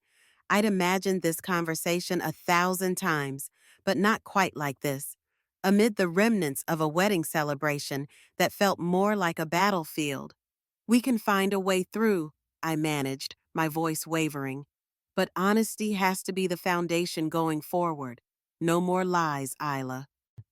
I'd imagined this conversation 1,000 times, but not quite like this. Amid the remnants of a wedding celebration that felt more like a battlefield. We can find a way through, I managed, my voice wavering. But honesty has to be the foundation going forward. No more lies, Isla.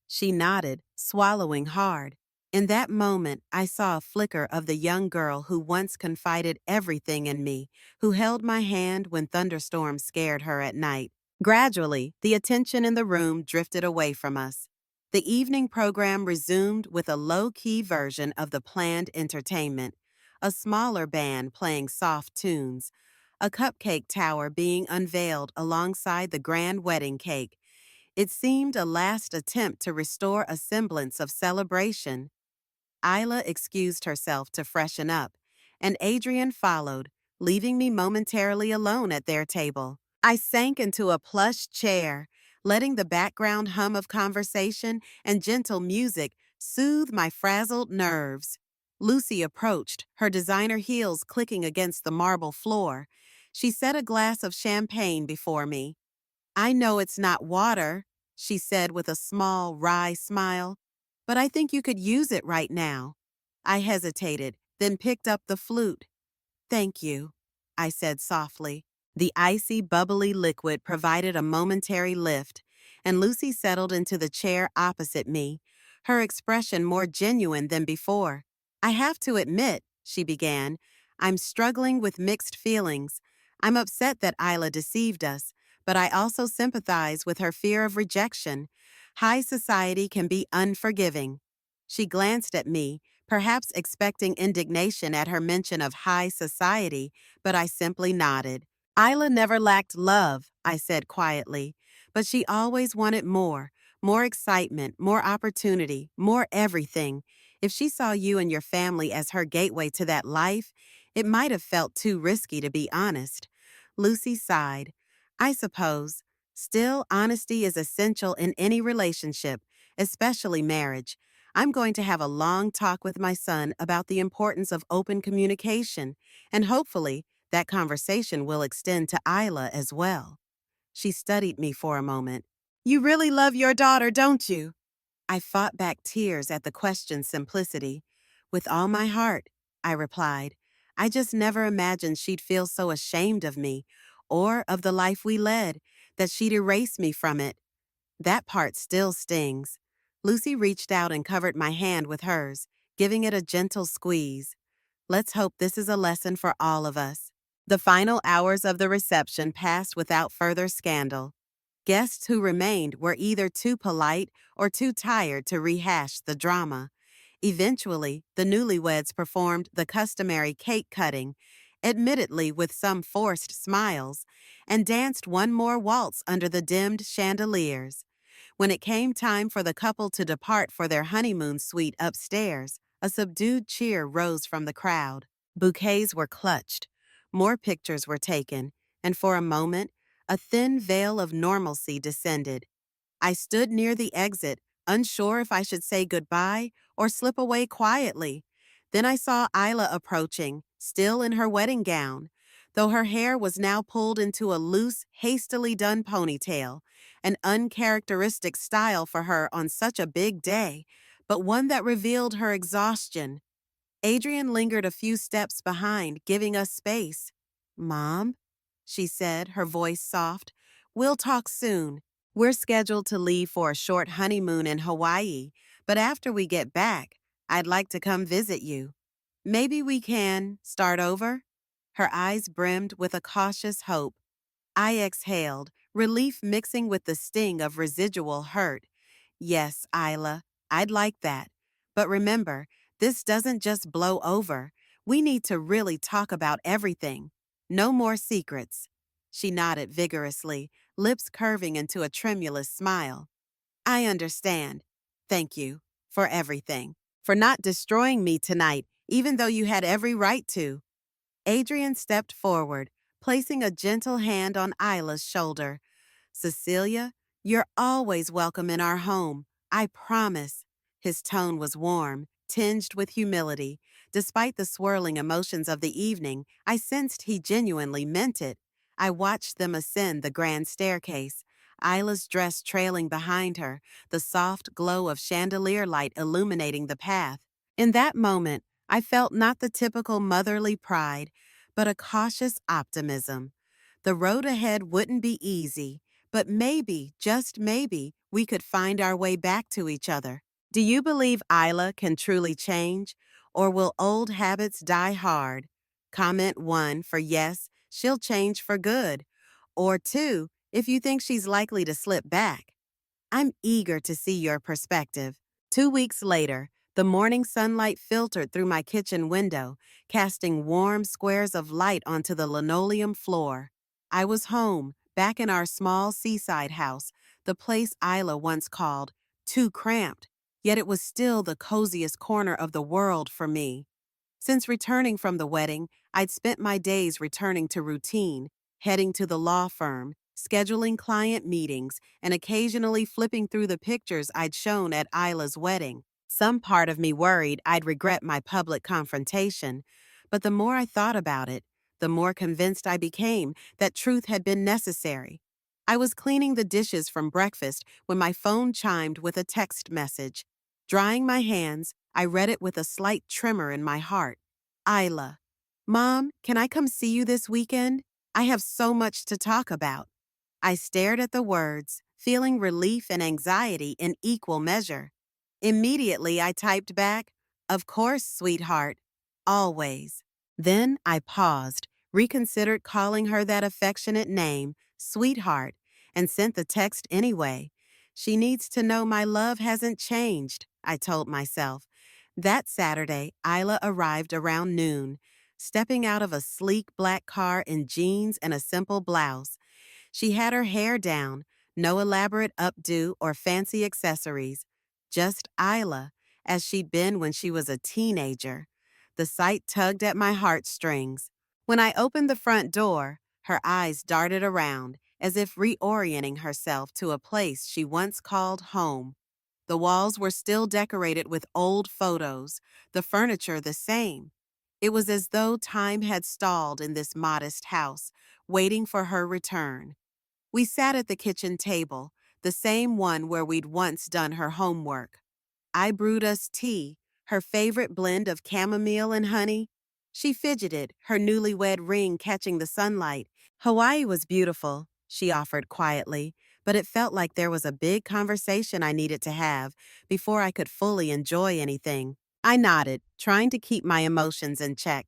She nodded, swallowing hard. In that moment, I saw a flicker of the young girl who once confided everything in me, who held my hand when thunderstorms scared her at night. Gradually, the attention in the room drifted away from us. The evening program resumed with a low-key version of the planned entertainment, a smaller band playing soft tunes, a cupcake tower being unveiled alongside the grand wedding cake. It seemed a last attempt to restore a semblance of celebration. Isla excused herself to freshen up, and Adrian followed, leaving me momentarily alone at their table. I sank into a plush chair, letting the background hum of conversation and gentle music soothe my frazzled nerves. Lucy approached, her designer heels clicking against the marble floor. She set a glass of champagne before me. I know it's not water, she said with a small, wry smile, but I think you could use it right now. I hesitated, then picked up the flute. Thank you, I said softly. The icy, bubbly liquid provided a momentary lift, and Lucy settled into the chair opposite me, her expression more genuine than before. I have to admit, she began, I'm struggling with mixed feelings. I'm upset that Isla deceived us, but I also sympathize with her fear of rejection. High society can be unforgiving. She glanced at me, perhaps expecting indignation at her mention of high society, but I simply nodded. Isla never lacked love, I said quietly, but she always wanted more excitement, more opportunity, more everything. If she saw you and your family as her gateway to that life, it might have felt too risky to be honest. Lucy sighed. I suppose. Still, honesty is essential in any relationship, especially marriage. I'm going to have a long talk with my son about the importance of open communication, and hopefully, that conversation will extend to Isla as well. She studied me for a moment. You really love your daughter, don't you? I fought back tears at the question's simplicity. With all my heart, I replied. I just never imagined she'd feel so ashamed of me, or of the life we led, that she'd erase me from it. That part still stings. Lucy reached out and covered my hand with hers, giving it a gentle squeeze. Let's hope this is a lesson for all of us. The final hours of the reception passed without further scandal. Guests who remained were either too polite or too tired to rehash the drama. Eventually, the newlyweds performed the customary cake cutting, admittedly with some forced smiles, and danced one more waltz under the dimmed chandeliers. When it came time for the couple to depart for their honeymoon suite upstairs, a subdued cheer rose from the crowd. Bouquets were clutched, more pictures were taken, and for a moment, a thin veil of normalcy descended. I stood near the exit, unsure if I should say goodbye or slip away quietly. Then I saw Isla approaching, still in her wedding gown, though her hair was now pulled into a loose, hastily done ponytail, an uncharacteristic style for her on such a big day, but one that revealed her exhaustion. Adrian lingered a few steps behind, giving us space. Mom, she said, her voice soft, we'll talk soon. We're scheduled to leave for a short honeymoon in Hawaii, but after we get back, I'd like to come visit you. Maybe we can start over? Her eyes brimmed with a cautious hope. I exhaled, relief mixing with the sting of residual hurt. Yes, Isla, I'd like that. But remember, this doesn't just blow over. We need to really talk about everything. No more secrets. She nodded vigorously, lips curving into a tremulous smile. I understand. Thank you for everything. For not destroying me tonight, even though you had every right to. Adrian stepped forward, placing a gentle hand on Isla's shoulder. Cecilia, you're always welcome in our home. I promise. His tone was warm, tinged with humility. Despite the swirling emotions of the evening, I sensed he genuinely meant it. I watched them ascend the grand staircase, Isla's dress trailing behind her, the soft glow of chandelier light illuminating the path. In that moment, I felt not the typical motherly pride, but a cautious optimism. The road ahead wouldn't be easy, but maybe, just maybe, we could find our way back to each other. Do you believe Isla can truly change, or will old habits die hard? Comment 1 for yes, she'll change for good, or 2 if you think she's likely to slip back. I'm eager to see your perspective. 2 weeks later, the morning sunlight filtered through my kitchen window, casting warm squares of light onto the linoleum floor. I was home, back in our small seaside house, the place Isla once called too cramped, yet it was still the coziest corner of the world for me. Since returning from the wedding, I'd spent my days returning to routine, heading to the law firm, scheduling client meetings, and occasionally flipping through the pictures I'd shown at Isla's wedding. Some part of me worried I'd regret my public confrontation, but the more I thought about it, the more convinced I became that truth had been necessary. I was cleaning the dishes from breakfast when my phone chimed with a text message. Drying my hands, I read it with a slight tremor in my heart. Isla. Mom, can I come see you this weekend? I have so much to talk about. I stared at the words, feeling relief and anxiety in equal measure. Immediately, I typed back, "Of course, sweetheart. Always." Then I paused, reconsidered calling her that affectionate name, sweetheart, and sent the text anyway. She needs to know my love hasn't changed, I told myself. That Saturday, Isla arrived around noon, stepping out of a sleek black car in jeans and a simple blouse. She had her hair down, no elaborate updo or fancy accessories, just Isla, as she'd been when she was a teenager. The sight tugged at my heartstrings. When I opened the front door, her eyes darted around, as if reorienting herself to a place she once called home. The walls were still decorated with old photos, the furniture the same. It was as though time had stalled in this modest house, waiting for her return. We sat at the kitchen table, the same one where we'd once done her homework. I brewed us tea, her favorite blend of chamomile and honey. She fidgeted, her newlywed ring catching the sunlight. Hawaii was beautiful, she offered quietly, but it felt like there was a big conversation I needed to have before I could fully enjoy anything. I nodded, trying to keep my emotions in check.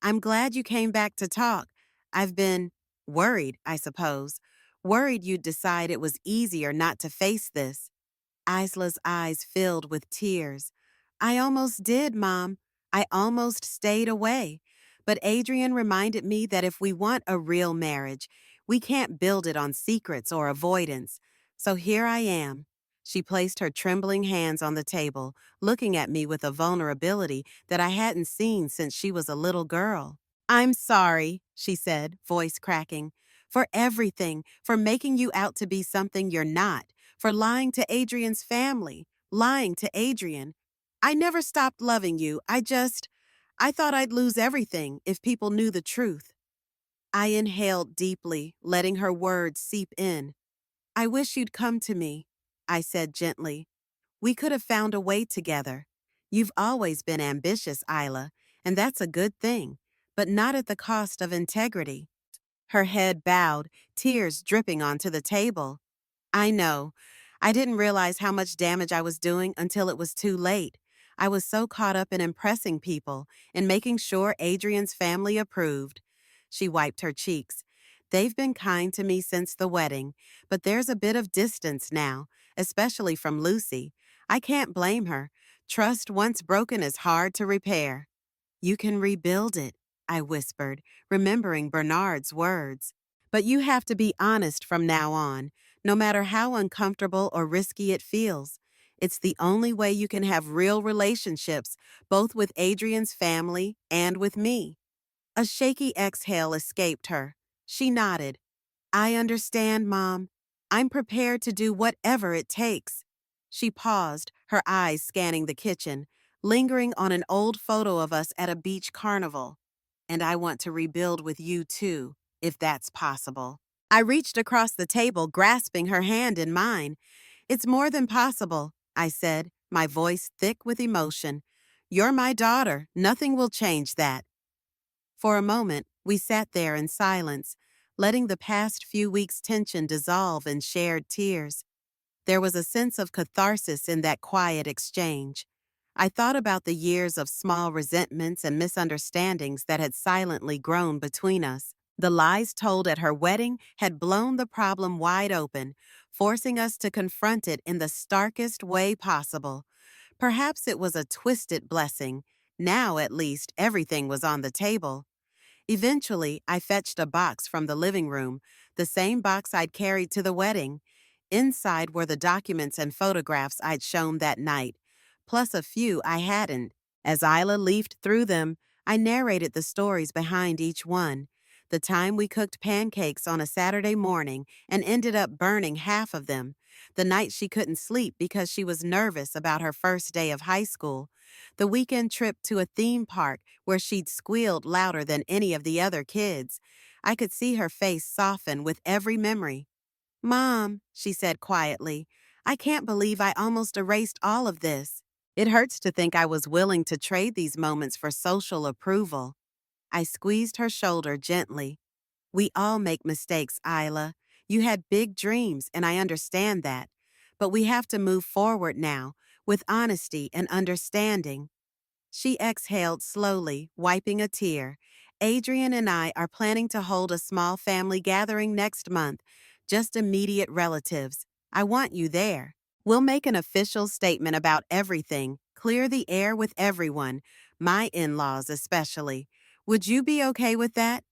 I'm glad you came back to talk. I've been worried, I suppose. Worried you'd decide it was easier not to face this. Isla's eyes filled with tears. I almost did, Mom. I almost stayed away. But Adrian reminded me that if we want a real marriage, we can't build it on secrets or avoidance. So here I am. She placed her trembling hands on the table, looking at me with a vulnerability that I hadn't seen since she was a little girl. I'm sorry, she said, voice cracking, for everything, for making you out to be something you're not, for lying to Adrian's family, lying to Adrian. I never stopped loving you. I thought I'd lose everything if people knew the truth. I inhaled deeply, letting her words seep in. I wish you'd come to me, I said gently. We could have found a way together. You've always been ambitious, Isla, and that's a good thing, but not at the cost of integrity. Her head bowed, tears dripping onto the table. I know. I didn't realize how much damage I was doing until it was too late. I was so caught up in impressing people and making sure Adrian's family approved. She wiped her cheeks. They've been kind to me since the wedding, but there's a bit of distance now, especially from Lucy. I can't blame her. Trust once broken is hard to repair. You can rebuild it, I whispered, remembering Bernard's words. But you have to be honest from now on, no matter how uncomfortable or risky it feels. It's the only way you can have real relationships, both with Adrian's family and with me. A shaky exhale escaped her. She nodded. I understand, Mom. I'm prepared to do whatever it takes. She paused, her eyes scanning the kitchen, lingering on an old photo of us at a beach carnival. And I want to rebuild with you too, if that's possible. I reached across the table, grasping her hand in mine. It's more than possible, I said, my voice thick with emotion. You're my daughter. Nothing will change that. For a moment, we sat there in silence, letting the past few weeks' tension dissolve in shared tears. There was a sense of catharsis in that quiet exchange. I thought about the years of small resentments and misunderstandings that had silently grown between us. The lies told at her wedding had blown the problem wide open, forcing us to confront it in the starkest way possible. Perhaps it was a twisted blessing. Now, at least, everything was on the table. Eventually, I fetched a box from the living room, the same box I'd carried to the wedding. Inside were the documents and photographs I'd shown that night, plus a few I hadn't. As Isla leafed through them, I narrated the stories behind each one. The time we cooked pancakes on a Saturday morning and ended up burning half of them. The night she couldn't sleep because she was nervous about her first day of high school. The weekend trip to a theme park where she'd squealed louder than any of the other kids. I could see her face soften with every memory. Mom, she said quietly, I can't believe I almost erased all of this. It hurts to think I was willing to trade these moments for social approval. I squeezed her shoulder gently. We all make mistakes, Isla. You had big dreams, and I understand that. But we have to move forward now, with honesty and understanding. She exhaled slowly, wiping a tear. Adrian and I are planning to hold a small family gathering next month, just immediate relatives. I want you there. We'll make an official statement about everything, clear the air with everyone, my in-laws especially. Would you be okay with that?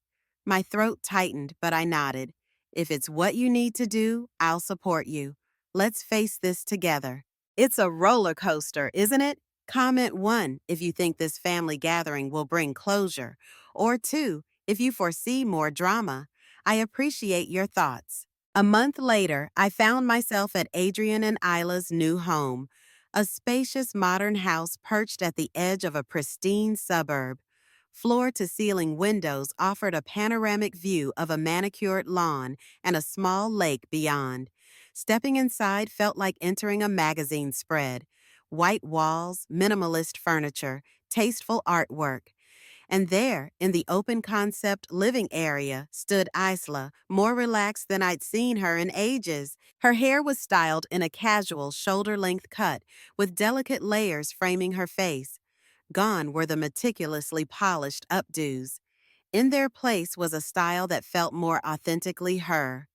My throat tightened, but I nodded. If it's what you need to do, I'll support you. Let's face this together. It's a roller coaster, isn't it? Comment 1 if you think this family gathering will bring closure, or 2 if you foresee more drama. I appreciate your thoughts. A month later, I found myself at Adrian and Isla's new home, a spacious modern house perched at the edge of a pristine suburb. Floor-to-ceiling windows offered a panoramic view of a manicured lawn and a small lake beyond. Stepping inside felt like entering a magazine spread. White walls, minimalist furniture, tasteful artwork. And there, in the open-concept living area, stood Isla, more relaxed than I'd seen her in ages. Her hair was styled in a casual shoulder-length cut, with delicate layers framing her face. Gone were the meticulously polished updos. In their place was a style that felt more authentically her.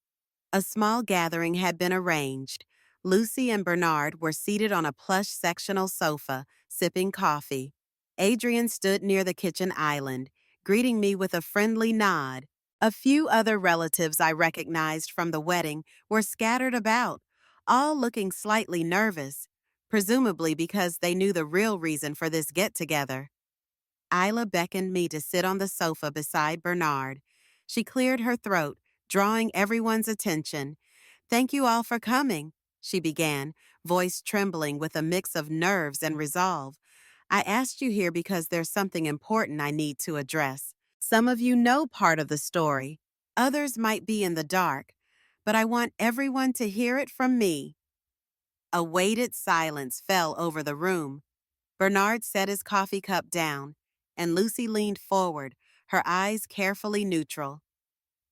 A small gathering had been arranged. Lucy and Bernard were seated on a plush sectional sofa, sipping coffee. Adrian stood near the kitchen island, greeting me with a friendly nod. A few other relatives I recognized from the wedding were scattered about, all looking slightly nervous, presumably because they knew the real reason for this get-together. Isla beckoned me to sit on the sofa beside Bernard. She cleared her throat, drawing everyone's attention. Thank you all for coming, she began, voice trembling with a mix of nerves and resolve. I asked you here because there's something important I need to address. Some of you know part of the story. Others might be in the dark, but I want everyone to hear it from me. A weighted silence fell over the room. Bernard set his coffee cup down, and Lucy leaned forward, her eyes carefully neutral.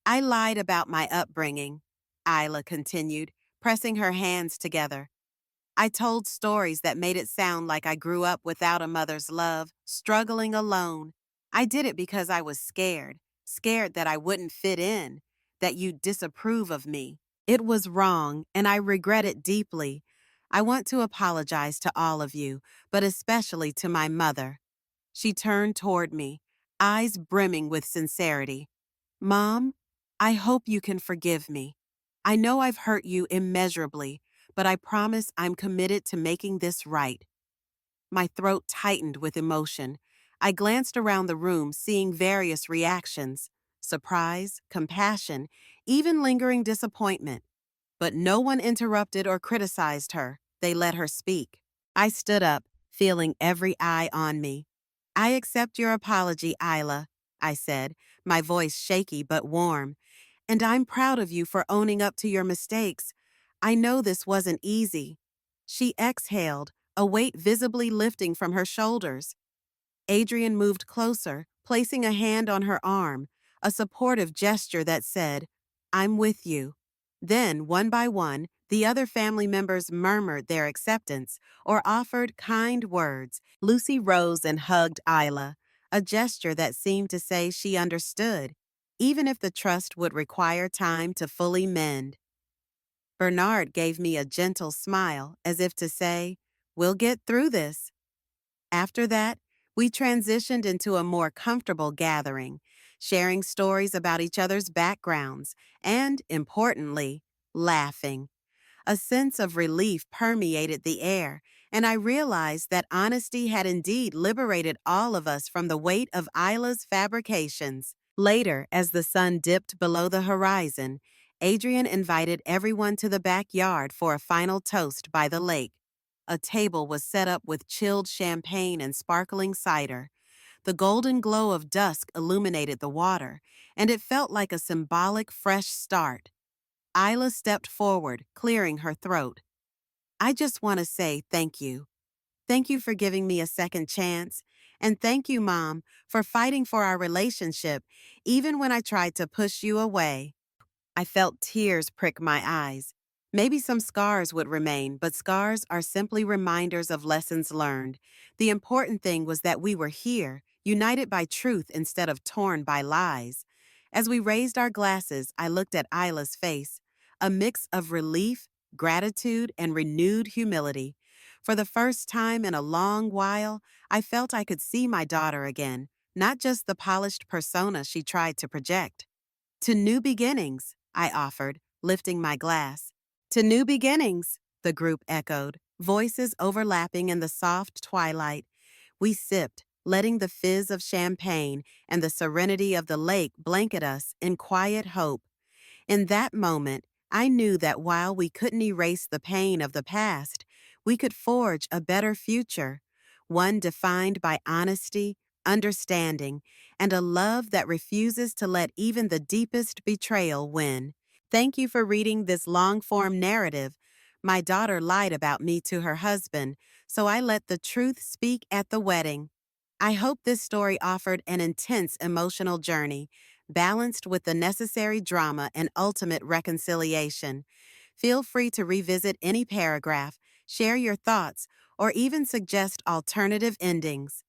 I lied about my upbringing, Isla continued, pressing her hands together. I told stories that made it sound like I grew up without a mother's love, struggling alone. I did it because I was scared that I wouldn't fit in, that you'd disapprove of me. It was wrong, and I regret it deeply. I want to apologize to all of you, but especially to my mother. She turned toward me, eyes brimming with sincerity. Mom, I hope you can forgive me. I know I've hurt you immeasurably, but I promise I'm committed to making this right. My throat tightened with emotion. I glanced around the room, seeing various reactions: surprise, compassion, even lingering disappointment. But no one interrupted or criticized her. They let her speak. I stood up, feeling every eye on me. I accept your apology, Isla, I said, my voice shaky but warm. And I'm proud of you for owning up to your mistakes. I know this wasn't easy. She exhaled, a weight visibly lifting from her shoulders. Adrian moved closer, placing a hand on her arm, a supportive gesture that said, I'm with you. Then, one by one, the other family members murmured their acceptance or offered kind words. Lucy rose and hugged Isla, a gesture that seemed to say she understood, even if the trust would require time to fully mend. Bernard gave me a gentle smile, as if to say, we'll get through this. After that, we transitioned into a more comfortable gathering, sharing stories about each other's backgrounds and, importantly, laughing. A sense of relief permeated the air, and I realized that honesty had indeed liberated all of us from the weight of Isla's fabrications. Later, as the sun dipped below the horizon, Adrian invited everyone to the backyard for a final toast by the lake. A table was set up with chilled champagne and sparkling cider. The golden glow of dusk illuminated the water, and it felt like a symbolic fresh start. Isla stepped forward, clearing her throat. I just want to say thank you. Thank you for giving me a second chance. And thank you, Mom, for fighting for our relationship, even when I tried to push you away. I felt tears prick my eyes. Maybe some scars would remain, but scars are simply reminders of lessons learned. The important thing was that we were here, united by truth instead of torn by lies. As we raised our glasses, I looked at Isla's face, a mix of relief, gratitude, and renewed humility. For the first time in a long while, I felt I could see my daughter again, not just the polished persona she tried to project. To new beginnings, I offered, lifting my glass. To new beginnings, the group echoed, voices overlapping in the soft twilight. We sipped, letting the fizz of champagne and the serenity of the lake blanket us in quiet hope. In that moment, I knew that while we couldn't erase the pain of the past, we could forge a better future, one defined by honesty, understanding, and a love that refuses to let even the deepest betrayal win. Thank you for reading this long-form narrative. My daughter lied about me to her husband, so I let the truth speak at the wedding. I hope this story offered an intense emotional journey, balanced with the necessary drama and ultimate reconciliation. Feel free to revisit any paragraph, share your thoughts, or even suggest alternative endings.